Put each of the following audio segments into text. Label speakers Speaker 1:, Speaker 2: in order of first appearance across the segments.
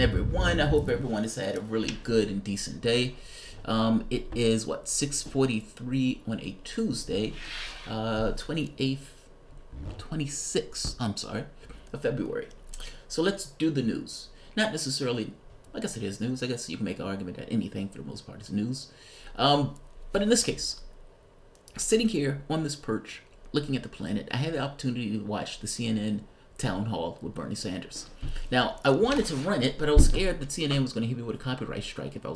Speaker 1: everyone. I hope everyone has had a really good and decent day. It is, 6:43 on a Tuesday, 26th, of February. So let's do the news. Not necessarily, I guess it is news. I guess you can make an argument that anything for the most part is news. But in this case, sitting here on this perch, looking at the planet, I had the opportunity to watch the CNN town hall with Bernie Sanders. Now, I wanted to run it, but I was scared that CNN was going to hit me with a copyright strike if I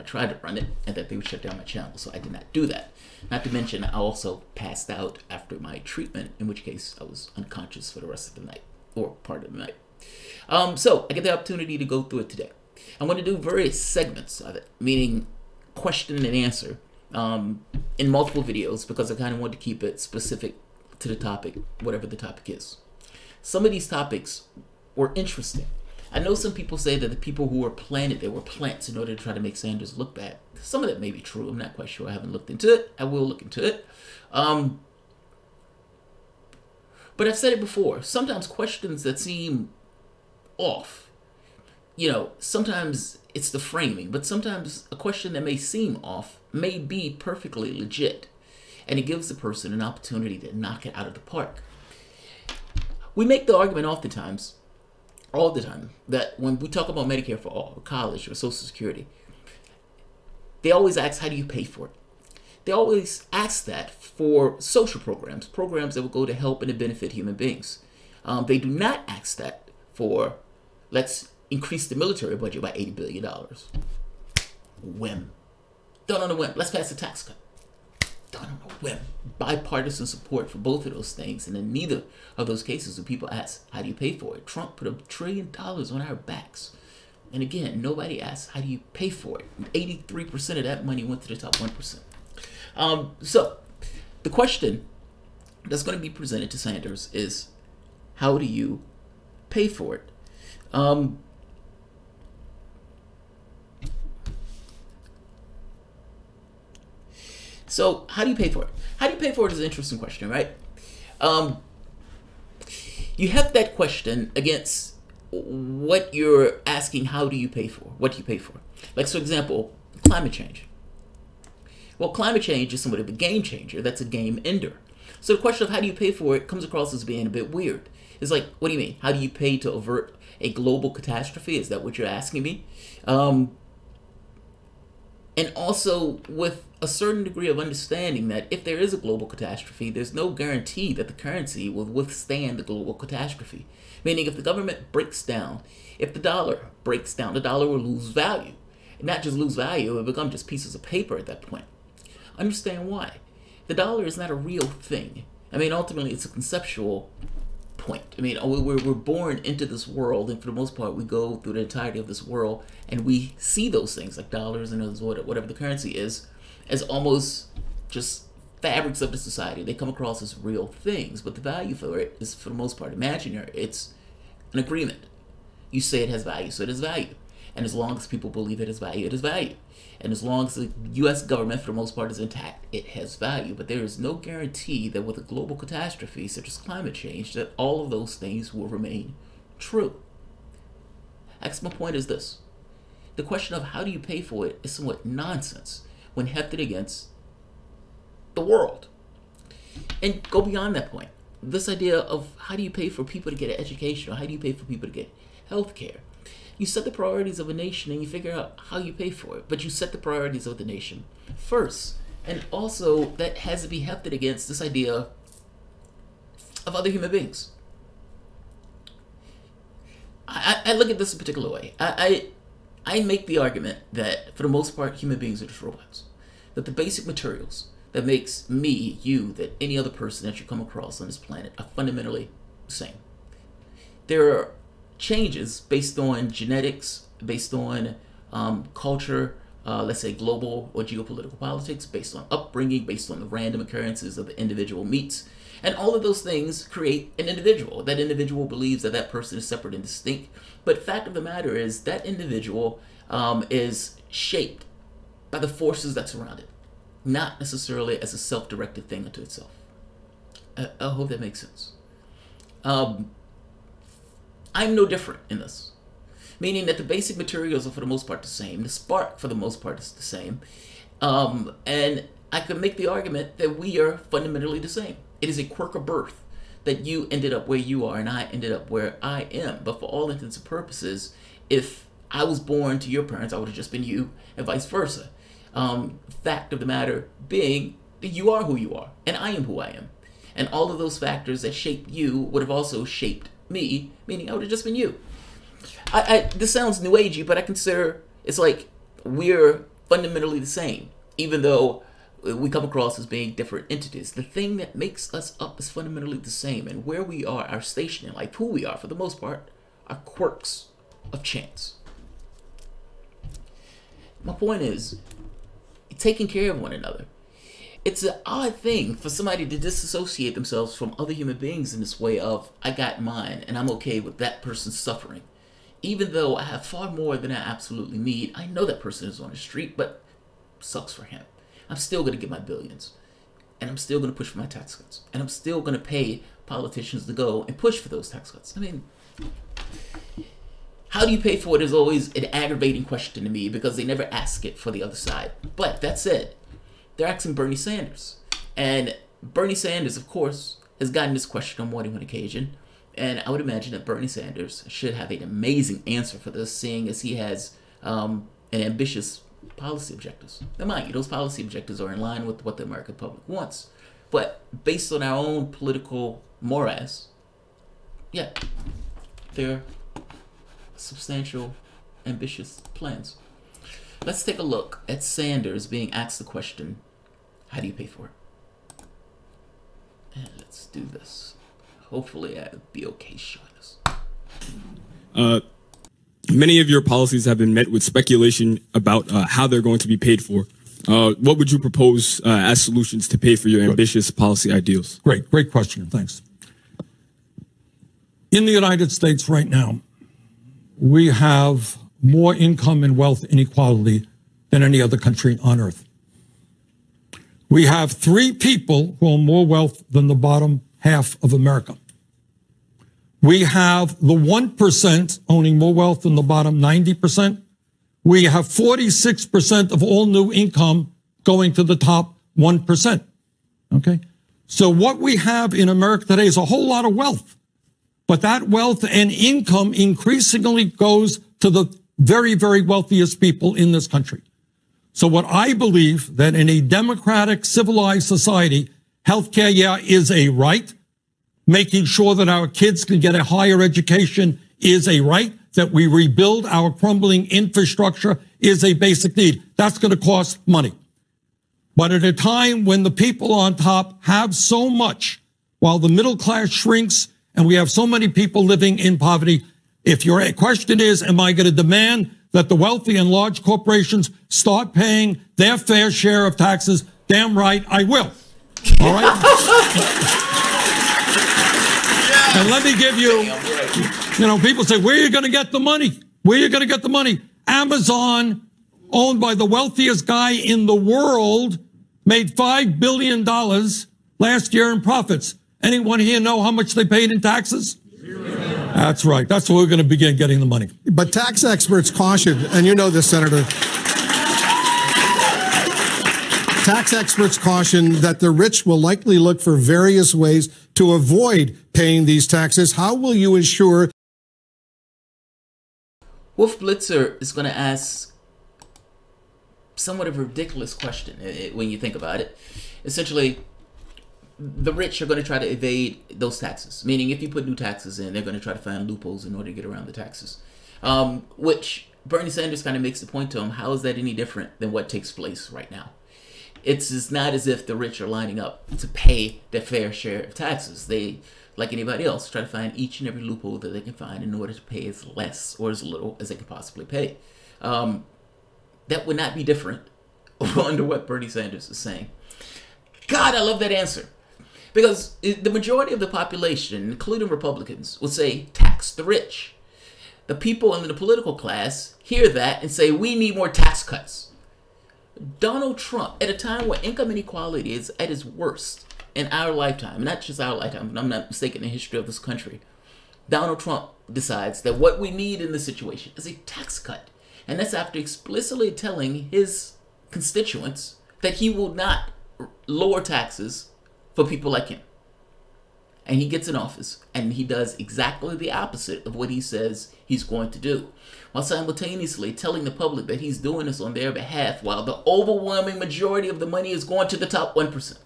Speaker 1: tried to run it, and that they would shut down my channel. So I did not do that. Not to mention, I also passed out after my treatment, in which case I was unconscious for the rest of the night, or part of the night. So I get the opportunity to go through it today. I want to do various segments of it, meaning question and answer, in multiple videos, because I kind of want to keep it specific to the topic, whatever the topic is. Some of these topics were interesting. I know some people say that the people who were planted, they were plants in order to try to make Sanders look bad. Some of that may be true. I'm not quite sure. I haven't looked into it. I will look into it. But I've said it before. Sometimes questions that seem off, sometimes it's the framing, but sometimes a question that may seem off may be perfectly legit. And it gives the person an opportunity to knock it out of the park. We make the argument oftentimes, all the time, that when we talk about Medicare for all, or college, or Social Security, they always ask, how do you pay for it? They always ask that for social programs that will go to help and to benefit human beings. They do not ask that for, let's increase the military budget by $80 billion. Whim. Done on a whim. Let's pass a tax cut. Done on a whim. Bipartisan support for both of those things, and in neither of those cases do people ask, how do you pay for it? Trump put $1 trillion on our backs. And again, nobody asks, how do you pay for it? 83% of that money went to the top 1%. So the question that's going to be presented to Sanders is, how do you pay for it? So how do you pay for it? How do you pay for it is an interesting question, right? You have that question against what you're asking, how do you pay for? What do you pay for? Like, for example, climate change. Well, climate change is somewhat of a game changer. That's a game ender. So the question of how do you pay for it comes across as being a bit weird. It's like, what do you mean? How do you pay to avert a global catastrophe? Is that what you're asking me? And also with a certain degree of understanding that if there is a global catastrophe, there's no guarantee that the currency will withstand the global catastrophe. Meaning if the government breaks down, if the dollar breaks down, the dollar will lose value. And not just lose value, it will become just pieces of paper at that point. Understand why. The dollar is not a real thing. I mean, ultimately, it's a conceptual point. I mean, we're born into this world, and for the most part, we go through the entirety of this world, and we see those things, like dollars and whatever the currency is, as almost just fabrics of the society. They come across as real things, but the value for it is, for the most part, imaginary. It's an agreement. You say it has value, so it has value. And as long as people believe it has value, it has value. And as long as the U.S. government, for the most part, is intact, it has value. But there is no guarantee that with a global catastrophe, such as climate change, that all of those things will remain true. I guess my point is this. The question of how do you pay for it is somewhat nonsense when hefted against the world. And go beyond that point. This idea of how do you pay for people to get an education, or how do you pay for people to get health care? You set the priorities of a nation and you figure out how you pay for it. But you set the priorities of the nation first. And also that has to be hefted against this idea of other human beings. I look at this a particular way. I make the argument that for the most part, human beings are just robots. That the basic materials that makes me, you, that any other person that you come across on this planet are fundamentally the same. There are changes based on genetics, based on culture, let's say global or geopolitical politics, based on upbringing, based on the random occurrences of the individual meets. And all of those things create an individual. That individual believes that that person is separate and distinct. But fact of the matter is that individual is shaped by the forces that surround it, not necessarily as a self-directed thing unto itself. I hope that makes sense. I'm no different in this. meaning that the basic materials are for the most part the same. The spark for the most part is the same. And I could make the argument that we are fundamentally the same. It is a quirk of birth that you ended up where you are and I ended up where I am. But for all intents and purposes, if I was born to your parents, I would have just been you, and vice versa. Fact of the matter being that you are who you are, and I am who I am. And all of those factors that shaped you would have also shaped me, meaning I would have just been you. This sounds new agey, but I consider it's like we're fundamentally the same, even though we come across as being different entities. The thing that makes us up is fundamentally the same, and where we are, our station in life, who we are for the most part, are quirks of chance. My point is, taking care of one another. It's an odd thing for somebody to disassociate themselves from other human beings in this way of, I got mine and I'm okay with that person's suffering. Even though I have far more than I absolutely need, I know that person is on the street, but sucks for him. I'm still going to get my billions, and I'm still going to push for my tax cuts, and I'm still going to pay politicians to go and push for those tax cuts. I mean, how do you pay for it is always an aggravating question to me because they never ask it for the other side. But that said, they're asking Bernie Sanders. And Bernie Sanders, of course, has gotten this question on more than one occasion. And I would imagine that Bernie Sanders should have an amazing answer for this, seeing as he has an ambitious policy objectives. Now, mind you, those policy objectives are in line with what the American public wants. But based on our own political morass, yeah, they're substantial, ambitious plans. Let's take a look at Sanders being asked the question, how do you pay for it? And let's do this. Hopefully I'll be okay showing this.
Speaker 2: Many of your policies have been met with speculation about how they're going to be paid for. What would you propose as solutions to pay for your ambitious policy ideals?
Speaker 3: Great question. Thanks. In the United States right now, we have more income and wealth inequality than any other country on earth. We have 3 people who own more wealth than the bottom half of America. We have the 1% owning more wealth than the bottom 90%. We have 46% of all new income going to the top 1%. Okay? So what we have in America today is a whole lot of wealth. But that wealth and income increasingly goes to the very, very wealthiest people in this country. So what I believe that in a democratic, civilized society, healthcare, yeah, is a right. Making sure that our kids can get a higher education is a right. That we rebuild our crumbling infrastructure is a basic need. That's going to cost money. But at a time when the people on top have so much, while the middle class shrinks and we have so many people living in poverty, if your question is, am I going to demand that the wealthy and large corporations start paying their fair share of taxes? Damn right, I will. All right? And let me give you, people say, where are you going to get the money? Where are you going to get the money? Amazon, owned by the wealthiest guy in the world, made $5 billion last year in profits. Anyone here know how much they paid in taxes? That's right. That's where we're going to begin getting the money.
Speaker 4: But tax experts caution, and you know this, Senator, tax experts caution that the rich will likely look for various ways to avoid paying these taxes. How will you ensure?
Speaker 1: Wolf Blitzer is going to ask somewhat of a ridiculous question when you think about it. Essentially, the rich are going to try to evade those taxes. Meaning, if you put new taxes in, they're going to try to find loopholes in order to get around the taxes. Which Bernie Sanders kind of makes the point to him, how is that any different than what takes place right now? It's not as if the rich are lining up to pay their fair share of taxes. They, like anybody else, try to find each and every loophole that they can find in order to pay as less or as little as they can possibly pay. That would not be different under what Bernie Sanders is saying. God, I love that answer. Because the majority of the population, including Republicans, will say, tax the rich. The people in the political class hear that and say, we need more tax cuts. Donald Trump, at a time where income inequality is at its worst in our lifetime, not just our lifetime, but I'm not mistaken in the history of this country, Donald Trump decides that what we need in this situation is a tax cut. And that's after explicitly telling his constituents that he will not lower taxes for people like him. And he gets in office and he does exactly the opposite of what he says he's going to do, while simultaneously telling the public that he's doing this on their behalf while the overwhelming majority of the money is going to the top 1%.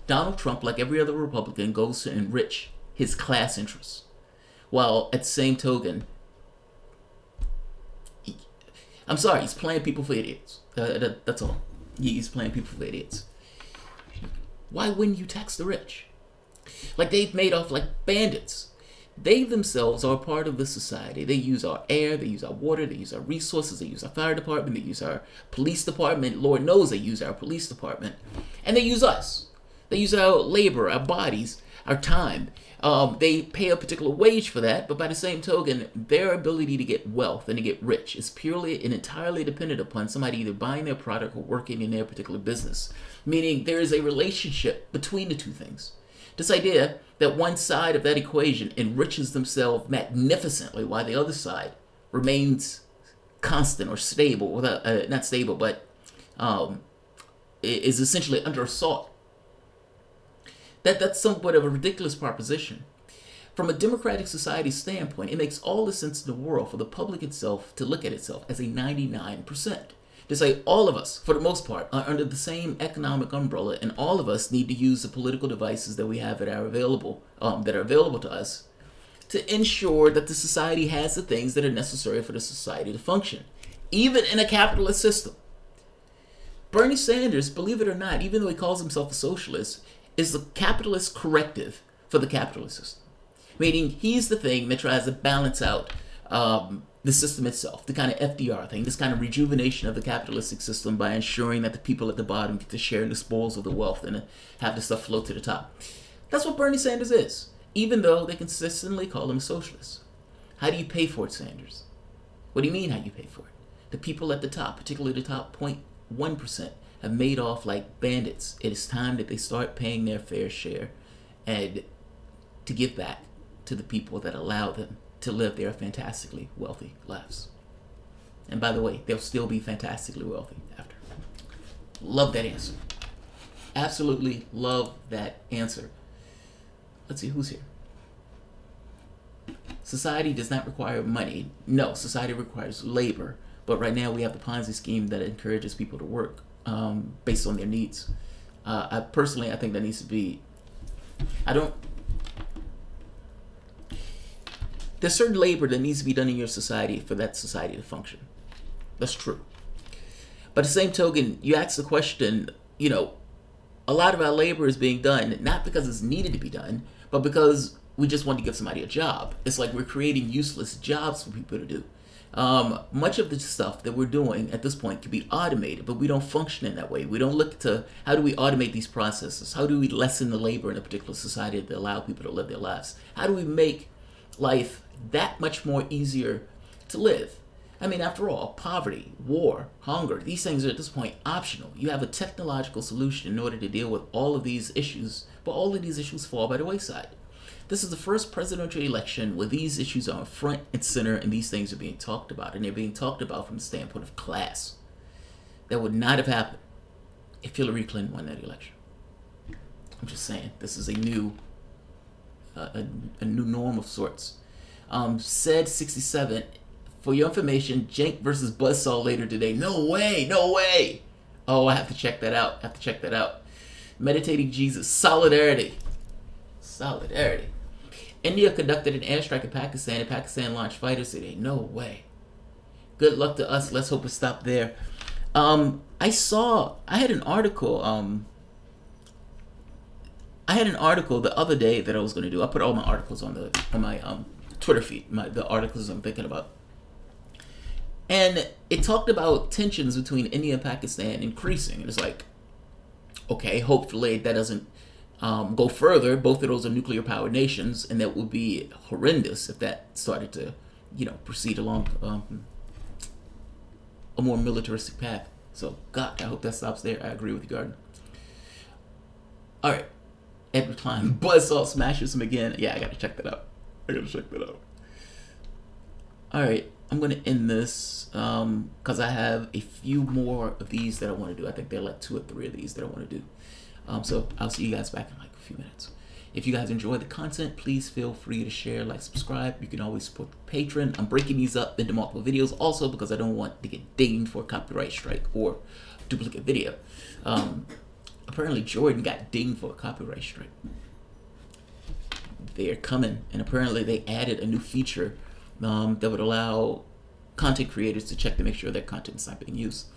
Speaker 1: Donald Trump, like every other Republican, goes to enrich his class interests, while at the same token, he's playing people for idiots. That's all. He's playing people for idiots. Why wouldn't you tax the rich? Like, they've made off like bandits. They themselves are a part of the society. They use our air, they use our water, they use our resources, they use our fire department, they use our police department. Lord knows they use our police department. And they use us. They use our labor, our bodies, our time. They pay a particular wage for that, but by the same token, their ability to get wealth and to get rich is purely and entirely dependent upon somebody either buying their product or working in their particular business. Meaning there is a relationship between the two things. This idea that one side of that equation enriches themselves magnificently while the other side remains constant or stable, without, not stable, but is essentially under assault. That's somewhat of a ridiculous proposition. From a democratic society standpoint, it makes all the sense in the world for the public itself to look at itself as a 99%. To say all of us, for the most part, are under the same economic umbrella, and all of us need to use the political devices that we have that are available to us to ensure that the society has the things that are necessary for the society to function, even in a capitalist system. Bernie Sanders, believe it or not, even though he calls himself a socialist, is the capitalist corrective for the capitalist system. Meaning he's the thing that tries to balance out the system itself, the kind of FDR thing, this kind of rejuvenation of the capitalistic system by ensuring that the people at the bottom get to share in the spoils of the wealth and have the stuff float to the top. That's what Bernie Sanders is, even though they consistently call him a socialist. How do you pay for it, Sanders? What do you mean how you pay for it? The people at the top, particularly the top 0.1%, have made off like bandits. It is time that they start paying their fair share and to give back to the people that allow them to live their fantastically wealthy lives. And by the way, they'll still be fantastically wealthy after. Love that answer. Absolutely love that answer. Let's see who's here. Society does not require money. No, society requires labor. But right now we have the Ponzi scheme that encourages people to work based on their needs. I think that needs to be, there's certain labor that needs to be done in your society for that society to function. That's true. But at the same token, you ask the question, a lot of our labor is being done not because it's needed to be done, but because we just want to give somebody a job. It's like we're creating useless jobs for people to do. Much of the stuff that we're doing at this point can be automated, but we don't function in that way. We don't look to how do we automate these processes? How do we lessen the labor in a particular society to allow people to live their lives? How do we make life that much more easier to live? I mean, after all, poverty, war, hunger, these things are at this point optional. You have a technological solution in order to deal with all of these issues, but all of these issues fall by the wayside. This is the first presidential election where these issues are front and center and these things are being talked about, and they're being talked about from the standpoint of class. That would not have happened if Hillary Clinton won that election. I'm just saying, this is a new norm of sorts. Said 67, for your information, Cenk versus Buzzsaw later today. No way, no way. Oh, I have to check that out. Meditating Jesus, solidarity. India conducted an airstrike in Pakistan, and Pakistan launched fighters today. No way. Good luck to us. Let's hope it stopped there. I had an article the other day that I was going to do. I put all my articles on my Twitter feed, the articles I'm thinking about. And it talked about tensions between India and Pakistan increasing. And it's like, okay, hopefully that doesn't go further. Both of those are nuclear powered nations, and that would be horrendous if that started to, proceed along a more militaristic path. So, God, I hope that stops there. I agree with you, Gardner. All right. Edward Klein, Buzzsaw smashes him again. Yeah, I got to check that out. I gotta check that out. All right, I'm gonna end this because I have a few more of these that I want to do. I think there are like 2 or 3 of these that I want to do. So I'll see you guys back in like a few minutes. If you guys enjoy the content, please feel free to share, like, subscribe. You can always support the patron. I'm breaking these up into multiple videos also because I don't want to get dinged for a copyright strike or duplicate video. Apparently Jordan got dinged for a copyright strike. They're coming, and apparently they added a new feature that would allow content creators to check to make sure their content is not being used.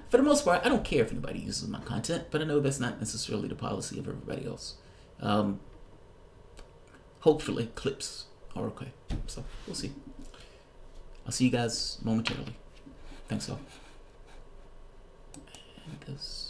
Speaker 1: For the most part, I don't care if anybody uses my content, but I know that's not necessarily the policy of everybody else. Hopefully clips are okay, so we'll see. I'll see you guys momentarily. Thanks all. And this